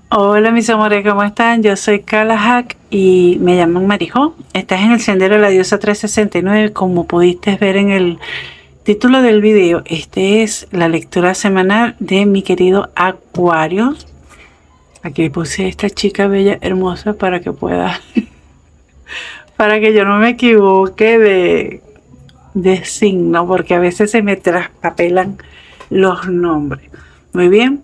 Hola mis amores, ¿cómo están? Yo soy Kala Hack y me llaman Marijo. Estás en el Sendero de la Diosa 369. Como pudiste ver en el título del video, este es la lectura semanal de mi querido Acuario. Aquí puse esta chica bella, hermosa, para que pueda, para que yo no me equivoque de signo, porque a veces se me traspapelan los nombres. Muy bien.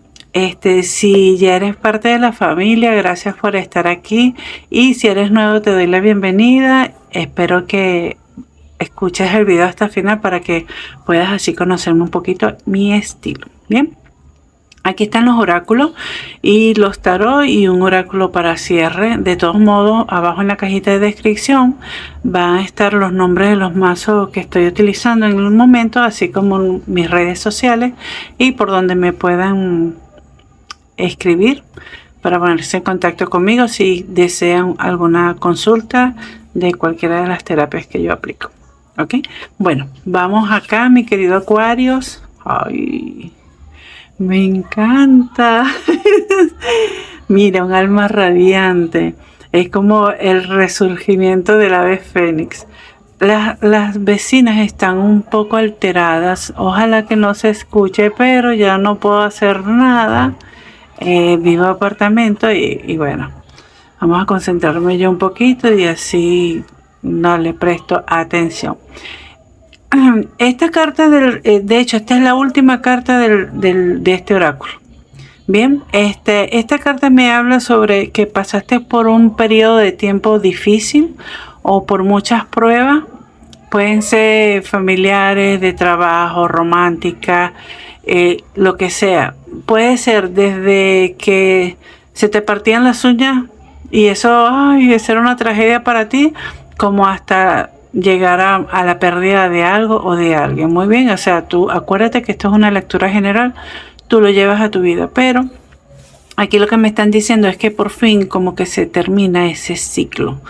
Si ya eres parte de la familia, gracias por estar aquí. Y si eres nuevo, te doy la bienvenida. Espero que escuches el video hasta el final para que puedas así conocerme un poquito mi estilo. Bien. Aquí están los oráculos y los tarot y un oráculo para cierre. De todos modos, abajo en la cajita de descripción van a estar los nombres de los mazos que estoy utilizando en el momento, así como mis redes sociales y por donde me puedan escribir para ponerse en contacto conmigo si desean alguna consulta de cualquiera de las terapias que yo aplico. ¿Ok? Bueno, vamos acá, mi querido Acuarios. Ay, me encanta. Mira, un alma radiante. Es como el resurgimiento del ave fénix. Las vecinas están un poco alteradas. Ojalá que no se escuche, pero ya no puedo hacer nada. Vivo apartamento y bueno, vamos a concentrarme yo un poquito y así no le presto atención. Esta carta, de hecho, esta es la última carta de este oráculo. Bien, esta carta me habla sobre que pasaste por un periodo de tiempo difícil o por muchas pruebas. Pueden ser familiares, de trabajo, románticas, lo que sea. Puede ser desde que se te partían las uñas y eso era una tragedia para ti, como hasta llegar a la pérdida de algo o de alguien. Muy bien, o sea, tú acuérdate que esto es una lectura general, tú lo llevas a tu vida, pero aquí lo que me están diciendo es que por fin como que se termina ese ciclo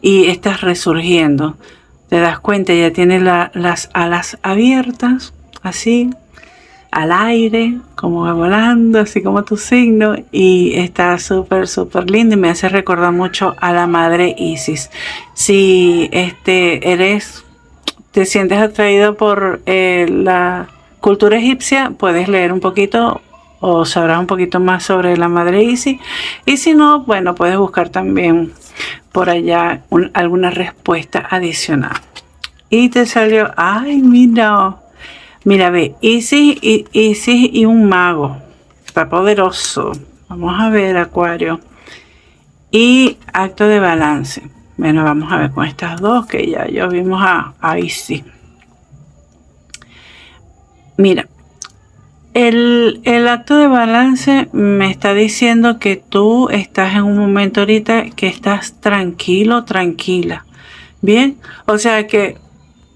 y estás resurgiendo. Te das cuenta, ya tienes las alas abiertas, así, al aire, como va volando, así como tu signo, y está súper, súper lindo y me hace recordar mucho a la madre Isis. Si te sientes atraído por la cultura egipcia, puedes leer un poquito o sabrás un poquito más sobre la madre Isis, y si no, bueno, puedes buscar también por allá alguna respuesta adicional. Y te salió, ay, mira, ve, Isis y un mago. Está poderoso. Vamos a ver, Acuario. Y acto de balance. Bueno, vamos a ver con estas dos que ya vimos a Isis. Mira, el acto de balance me está diciendo que tú estás en un momento ahorita que estás tranquilo, tranquila. Bien, o sea que,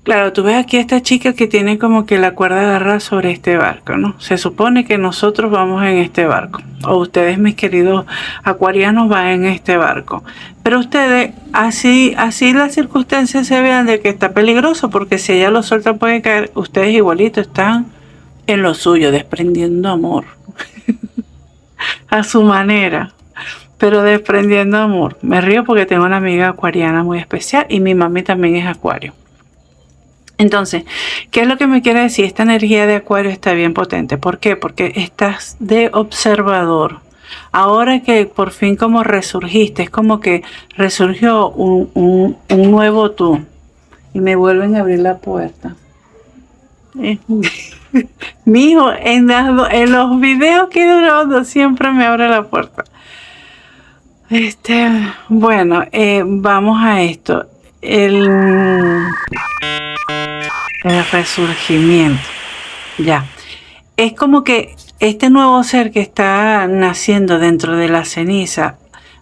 claro, tú ves aquí a esta chica que tiene como que la cuerda agarrada sobre este barco, ¿no? Se supone que nosotros vamos en este barco, o ustedes, mis queridos acuarianos, van en este barco. Pero ustedes, así las circunstancias se vean de que está peligroso, porque si ella lo suelta puede caer, ustedes igualito están en lo suyo, desprendiendo amor. A su manera, pero desprendiendo amor. Me río porque tengo una amiga acuariana muy especial y mi mami también es acuario. Entonces, ¿qué es lo que me quiere decir? Esta energía de Acuario está bien potente. ¿Por qué? Porque estás de observador. Ahora que por fin como resurgiste, es como que resurgió un nuevo tú. Y me vuelven a abrir la puerta. Mi hijo, en los videos que he grabado siempre me abre la puerta. Bueno, vamos a esto. El resurgimiento. Ya. Es como que este nuevo ser que está naciendo dentro de la ceniza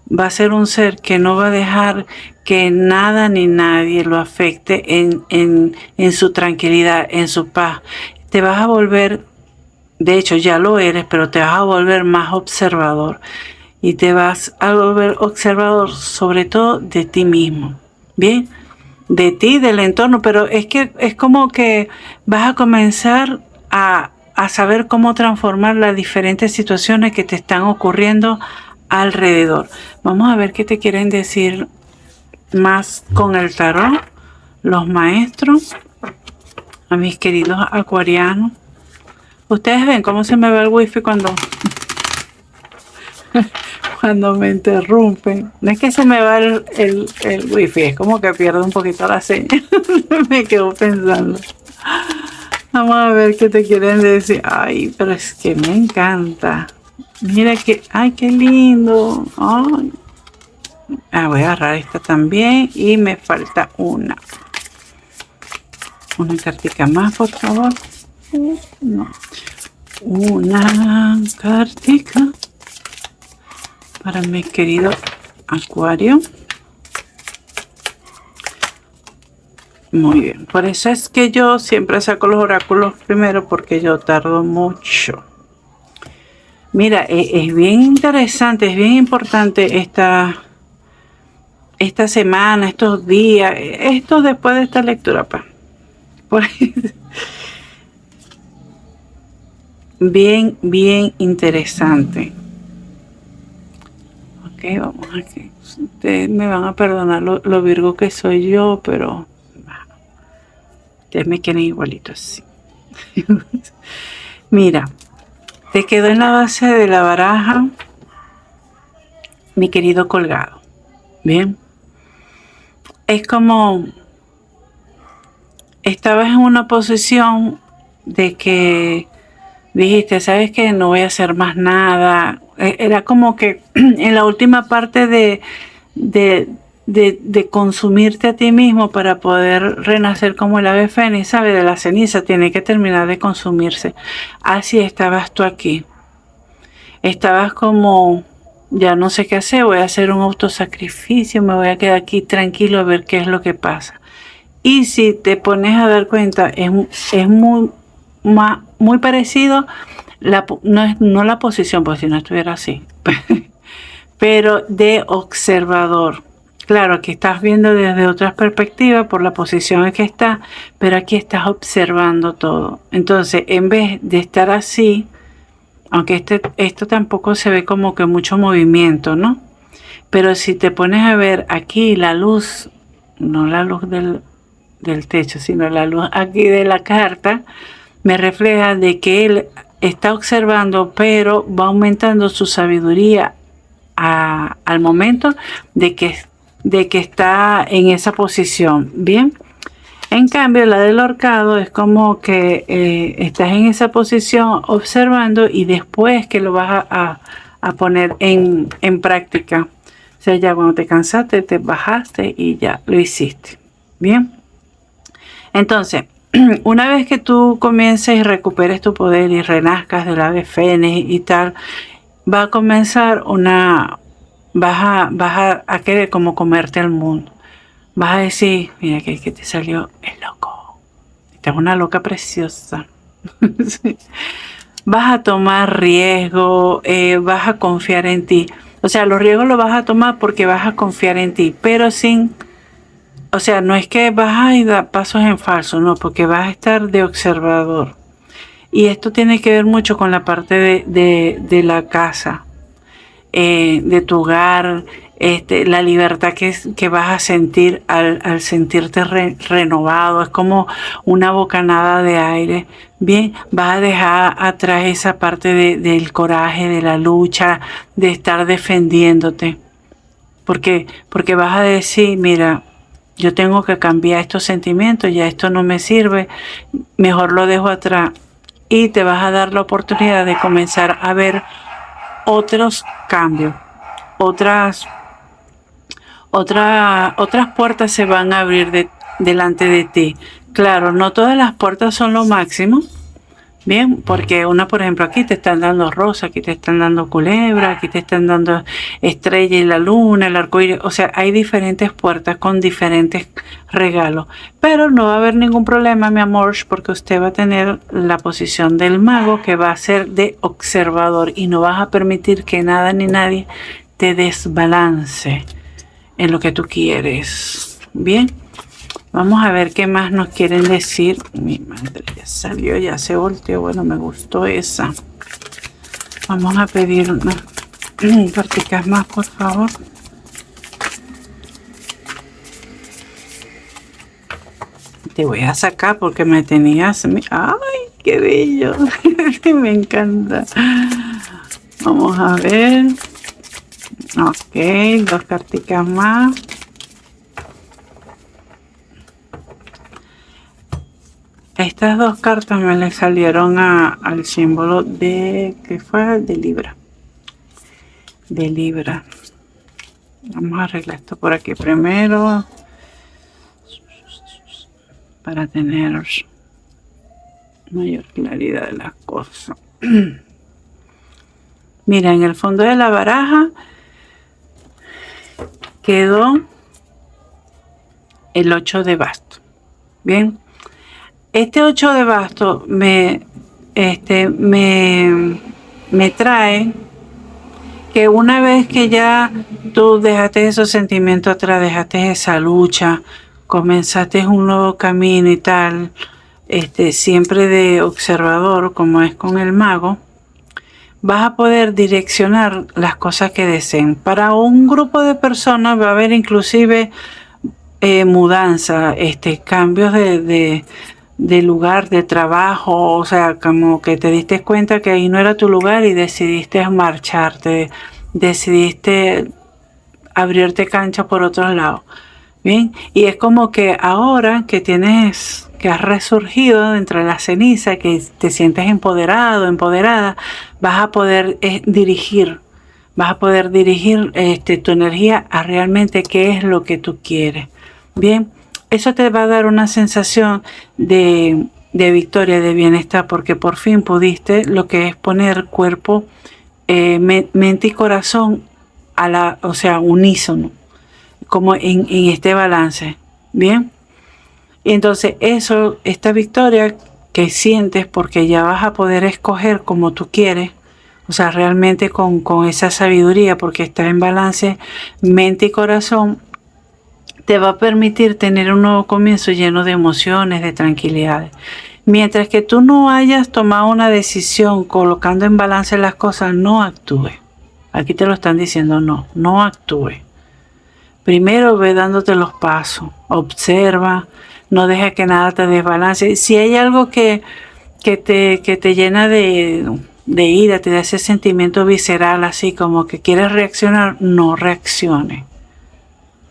va a ser un ser que no va a dejar que nada ni nadie lo afecte en su tranquilidad, en su paz. Te vas a volver, de hecho ya lo eres, pero te vas a volver más observador. Y te vas a volver observador sobre todo de ti mismo. Bien, de ti, del entorno, pero es que es como que vas a comenzar a saber cómo transformar las diferentes situaciones que te están ocurriendo alrededor. Vamos a ver qué te quieren decir más con el tarot los maestros, a mis queridos acuarianos. Ustedes ven cómo se me va el wifi cuando cuando me interrumpen. No es que se me va el wifi, es como que pierdo un poquito la señal. Me quedo pensando. Vamos a ver qué te quieren decir. Ay, pero es que me encanta. Mira que, ay, qué lindo. Ay. Voy a agarrar esta también y me falta una cartica más, por favor. No. Una cartica para mi querido acuario. Muy bien, por eso es que yo siempre saco los oráculos primero, porque yo tardo mucho. Mira, es bien interesante, es bien importante esta semana, estos días, esto después de esta lectura, bien interesante. Ok, vamos aquí. Ustedes me van a perdonar lo virgo que soy yo, pero ustedes me quieren igualito así. Mira, te quedó en la base de la baraja, mi querido colgado. Bien. Es como estabas en una posición de que dijiste, ¿sabes qué? No voy a hacer más nada. Era como que en la última parte de consumirte a ti mismo para poder renacer como el ave fénix, ¿sabes? De la ceniza tiene que terminar de consumirse. Así estabas tú aquí. Estabas como, ya no sé qué hacer, voy a hacer un autosacrificio, me voy a quedar aquí tranquilo a ver qué es lo que pasa. Y si te pones a dar cuenta, es muy parecido, no la posición, porque si no estuviera así, pero de observador. Claro, aquí estás viendo desde otras perspectivas por la posición en que estás, pero aquí estás observando todo. Entonces, en vez de estar así, aunque esto tampoco se ve como que mucho movimiento, ¿no? Pero si te pones a ver aquí la luz, no la luz del techo, sino la luz aquí de la carta, me refleja de que él está observando, pero va aumentando su sabiduría al momento de que está en esa posición. Bien. En cambio, la del ahorcado es como que estás en esa posición observando y después que lo vas a poner en práctica. O sea, ya cuando te cansaste, te bajaste y ya lo hiciste. Bien. Entonces, una vez que tú comiences y recuperes tu poder y renazcas del ave fénix y tal, va a comenzar vas a querer como comerte el mundo. Vas a decir, mira que te salió el loco. Esta es una loca preciosa. Sí. Vas a tomar riesgo, vas a confiar en ti. O sea, los riesgos los vas a tomar porque vas a confiar en ti, pero o sea, no es que vas a dar pasos en falso, no, porque vas a estar de observador. Y esto tiene que ver mucho con la parte de la casa, de tu hogar, la libertad que vas a sentir al sentirte renovado. Es como una bocanada de aire. Bien, vas a dejar atrás esa parte del coraje, de la lucha, de estar defendiéndote. Porque vas a decir, mira, yo tengo que cambiar estos sentimientos, ya esto no me sirve, mejor lo dejo atrás. Y te vas a dar la oportunidad de comenzar a ver otros cambios, otras puertas se van a abrir delante de ti. Claro, no todas las puertas son lo máximo, bien, porque por ejemplo, aquí te están dando rosa, aquí te están dando culebra, aquí te están dando estrella y la luna, el arcoíris. O sea, hay diferentes puertas con diferentes regalos, pero no va a haber ningún problema, mi amor, porque usted va a tener la posición del mago, que va a ser de observador, y no vas a permitir que nada ni nadie te desbalance en lo que tú quieres. Bien, vamos a ver qué más nos quieren decir. Mi madre ya salió, ya se volteó. Bueno, me gustó esa. Vamos a pedir una. Carticas más, por favor. Te voy a sacar porque me tenías... ¡Ay, qué bello! Me encanta. Vamos a ver. Ok, 2 carticas más. Estas 2 cartas me le salieron al símbolo de... ¿Qué fue? De Libra. De Libra. Vamos a arreglar esto por aquí primero. Para tener mayor claridad de las cosas. Mira, en el fondo de la baraja quedó el 8 de bastos. Bien, este 8 de bastos me trae que una vez que ya tú dejaste esos sentimientos atrás, dejaste esa lucha, comenzaste un nuevo camino y tal, siempre de observador, como es con el mago, vas a poder direccionar las cosas que deseen. Para un grupo de personas va a haber inclusive mudanza, cambios de lugar, de trabajo, o sea, como que te diste cuenta que ahí no era tu lugar y decidiste marcharte, decidiste abrirte cancha por otro lado. Bien, y es como que ahora que has resurgido entre la ceniza, que te sientes empoderado, empoderada, vas a poder dirigir tu energía a realmente qué es lo que tú quieres. Bien, eso te va a dar una sensación de victoria, de bienestar, porque por fin pudiste lo que es poner cuerpo, mente y corazón unísono, como en este balance. Bien, y entonces esta victoria que sientes, porque ya vas a poder escoger como tú quieres, o sea, realmente con esa sabiduría, porque estás en balance mente y corazón, te va a permitir tener un nuevo comienzo lleno de emociones, de tranquilidad. Mientras que tú no hayas tomado una decisión colocando en balance las cosas, no actúes. Aquí te lo están diciendo, no actúes. Primero ve dándote los pasos, observa, no deja que nada te desbalance. Si hay algo que te llena de ira, te da ese sentimiento visceral, así como que quieres reaccionar, no reacciones.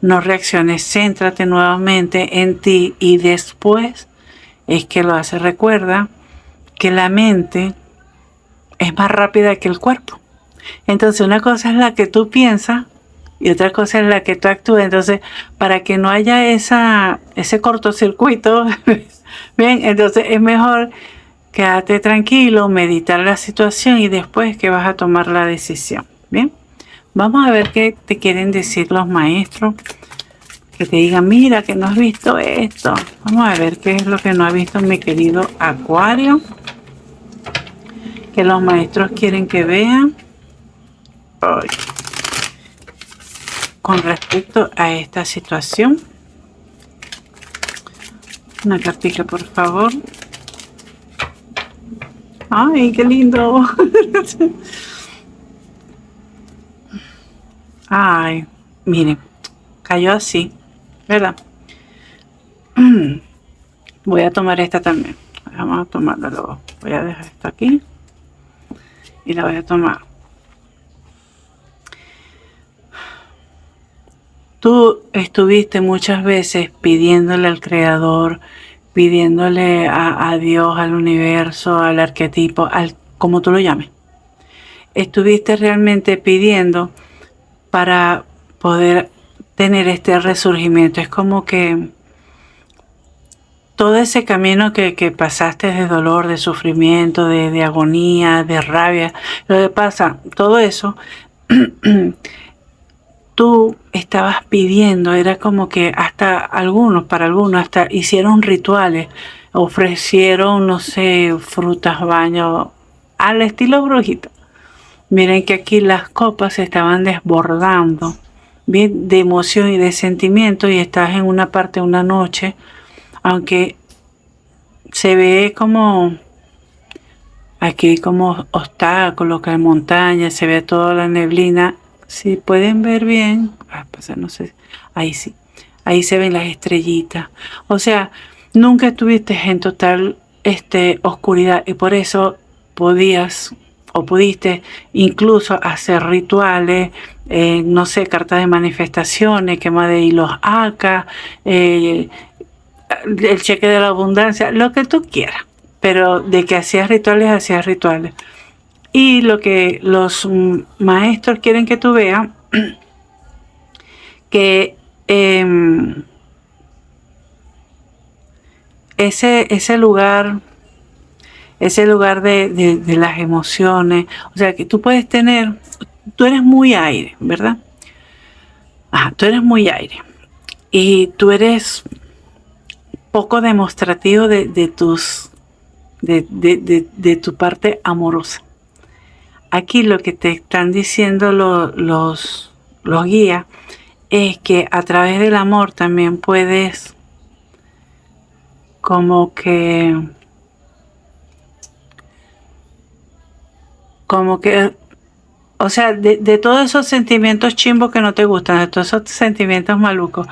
No reacciones, céntrate nuevamente en ti y después es que lo haces. Recuerda que la mente es más rápida que el cuerpo. Entonces una cosa es la que tú piensas y otra cosa es la que tú actúas. Entonces, para que no haya ese cortocircuito, bien, entonces es mejor quédate tranquilo, meditar la situación y después que vas a tomar la decisión. Bien, vamos a ver qué te quieren decir los maestros. Que te digan, mira, que no has visto esto. Vamos a ver qué es lo que no ha visto mi querido Acuario. Que los maestros quieren que vean. Ay. Con respecto a esta situación. Una cartita, por favor. Ay, qué lindo. Ay, miren, cayó así, ¿verdad? Voy a tomar esta también. Vamos a tomarla luego. Voy a dejar esto aquí y la voy a tomar. Tú estuviste muchas veces pidiéndole al Creador, pidiéndole a Dios, al universo, al arquetipo, como tú lo llames. Estuviste realmente pidiendo para poder tener este resurgimiento. Es como que todo ese camino que pasaste de dolor, de sufrimiento, de agonía, de rabia, lo que pasa, todo eso, tú estabas pidiendo, era como que para algunos, hasta hicieron rituales, ofrecieron, no sé, frutas, baños, al estilo brujita. Miren que aquí las copas se estaban desbordando, bien, de emoción y de sentimiento, y estás en una parte, una noche, aunque se ve como aquí hay como obstáculos, que hay montañas, se ve toda la neblina. Si pueden ver bien, pues no sé, ahí sí, ahí se ven las estrellitas. O sea, nunca estuviste en total oscuridad y por eso podías o pudiste incluso hacer rituales, no sé, cartas de manifestaciones, quema de hilos acá, el cheque de la abundancia, lo que tú quieras. Pero de que hacías rituales, hacías rituales. Y lo que los maestros quieren que tú veas, que ese lugar de las emociones, o sea, que tú puedes tener, tú eres muy aire, ¿verdad? Tú eres muy aire. Y tú eres poco demostrativo de tu parte amorosa. Aquí lo que te están diciendo los guías es que a través del amor también puedes como que o sea, de todos esos sentimientos chimbos que no te gustan, de todos esos sentimientos malucos,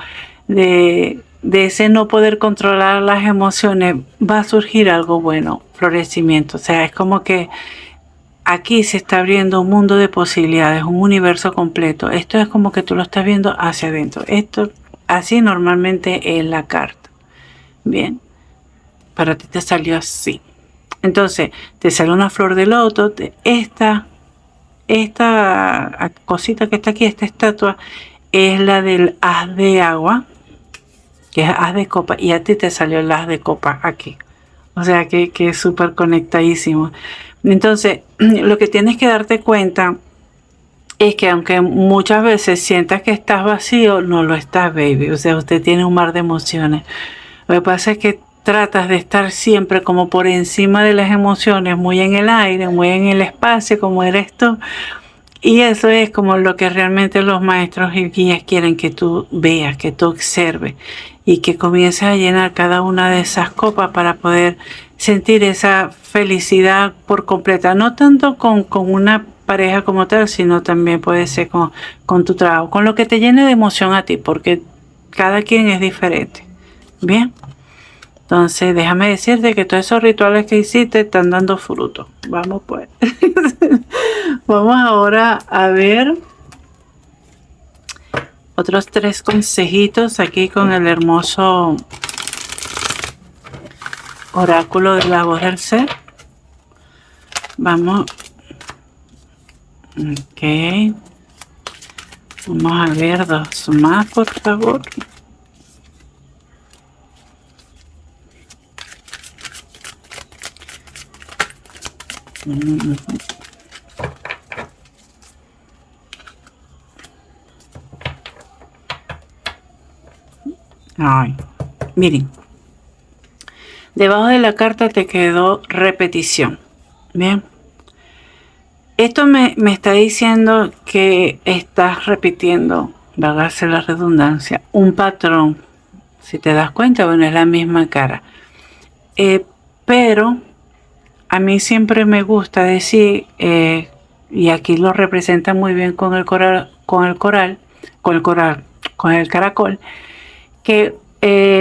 de ese no poder controlar las emociones, va a surgir algo bueno, florecimiento. O sea, es como que aquí se está abriendo un mundo de posibilidades, un universo completo. Esto es como que tú lo estás viendo hacia adentro. Esto, así normalmente es la carta. Bien, para ti te salió así. Entonces, te sale una flor de loto, esta cosita que está aquí, esta estatua, es la del haz de agua, que es haz de copa, y a ti te salió el haz de copa aquí. O sea que es súper conectadísimo. Entonces, lo que tienes que darte cuenta es que aunque muchas veces sientas que estás vacío, no lo estás, baby. O sea, usted tiene un mar de emociones. Lo que pasa es que tratas de estar siempre como por encima de las emociones, muy en el aire, muy en el espacio, como eres tú. Y eso es como lo que realmente los maestros y guías quieren que tú veas, que tú observes y que comiences a llenar cada una de esas copas para poder sentir esa felicidad por completa. No tanto con una pareja como tal, sino también puede ser con tu trabajo, con lo que te llene de emoción a ti, porque cada quien es diferente. Bien. Entonces, déjame decirte que todos esos rituales que hiciste están dando fruto. Vamos pues. Vamos ahora a ver otros 3 consejitos aquí con el hermoso oráculo de la voz del ser. Vamos. Ok. Vamos a ver 2 más, por favor. Ay, miren, debajo de la carta te quedó repetición. Bien, esto me está diciendo que estás repitiendo, valga la redundancia, un patrón. Si te das cuenta, bueno, es la misma cara. Pero a mí siempre me gusta decir, y aquí lo representa muy bien con el caracol, que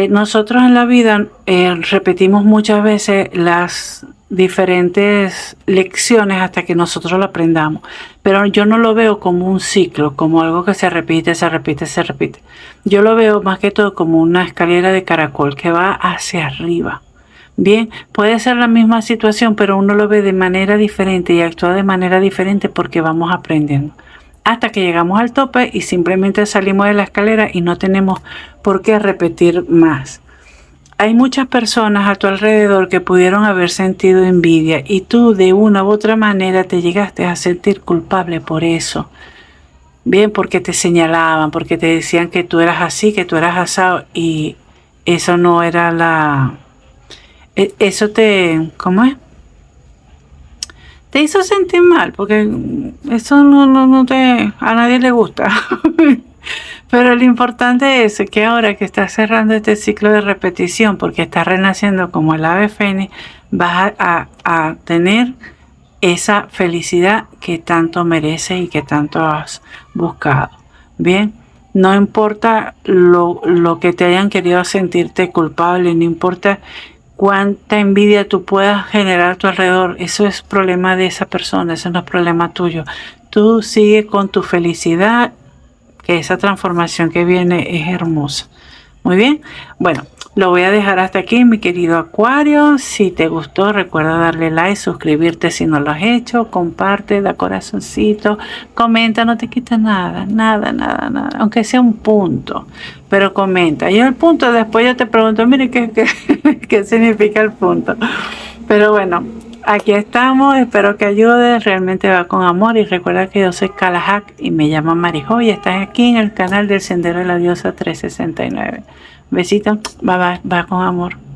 nosotros en la vida repetimos muchas veces las diferentes lecciones hasta que nosotros lo aprendamos, pero yo no lo veo como un ciclo, como algo que se repite, se repite, se repite. Yo lo veo más que todo como una escalera de caracol que va hacia arriba. Bien, puede ser la misma situación, pero uno lo ve de manera diferente y actúa de manera diferente porque vamos aprendiendo. Hasta que llegamos al tope y simplemente salimos de la escalera y no tenemos por qué repetir más. Hay muchas personas a tu alrededor que pudieron haber sentido envidia y tú de una u otra manera te llegaste a sentir culpable por eso. Bien, porque te señalaban, porque te decían que tú eras así, que tú eras asado y eso no era eso ¿cómo es? Te hizo sentir mal, porque eso no a nadie le gusta. Pero lo importante es que ahora que estás cerrando este ciclo de repetición, porque estás renaciendo como el ave fénix, vas a tener esa felicidad que tanto mereces y que tanto has buscado. Bien, no importa lo que te hayan querido sentirte culpable, no importa cuánta envidia tú puedas generar a tu alrededor, eso es problema de esa persona, eso no es problema tuyo. Tú sigue con tu felicidad, que esa transformación que viene es hermosa. Muy bien, bueno, lo voy a dejar hasta aquí, mi querido Acuario. Si te gustó, recuerda darle like, suscribirte si no lo has hecho, comparte, da corazoncito, comenta, no te quita nada, nada, nada, nada, aunque sea un punto, pero comenta. Y el punto, después yo te pregunto, mire, ¿qué significa el punto? Pero bueno, aquí estamos, espero que ayude, realmente va con amor y recuerda que yo soy Kalahak y me llamo Marijo y estás aquí en el canal del Sendero de la Diosa 369. Besitos, bye bye, va con amor.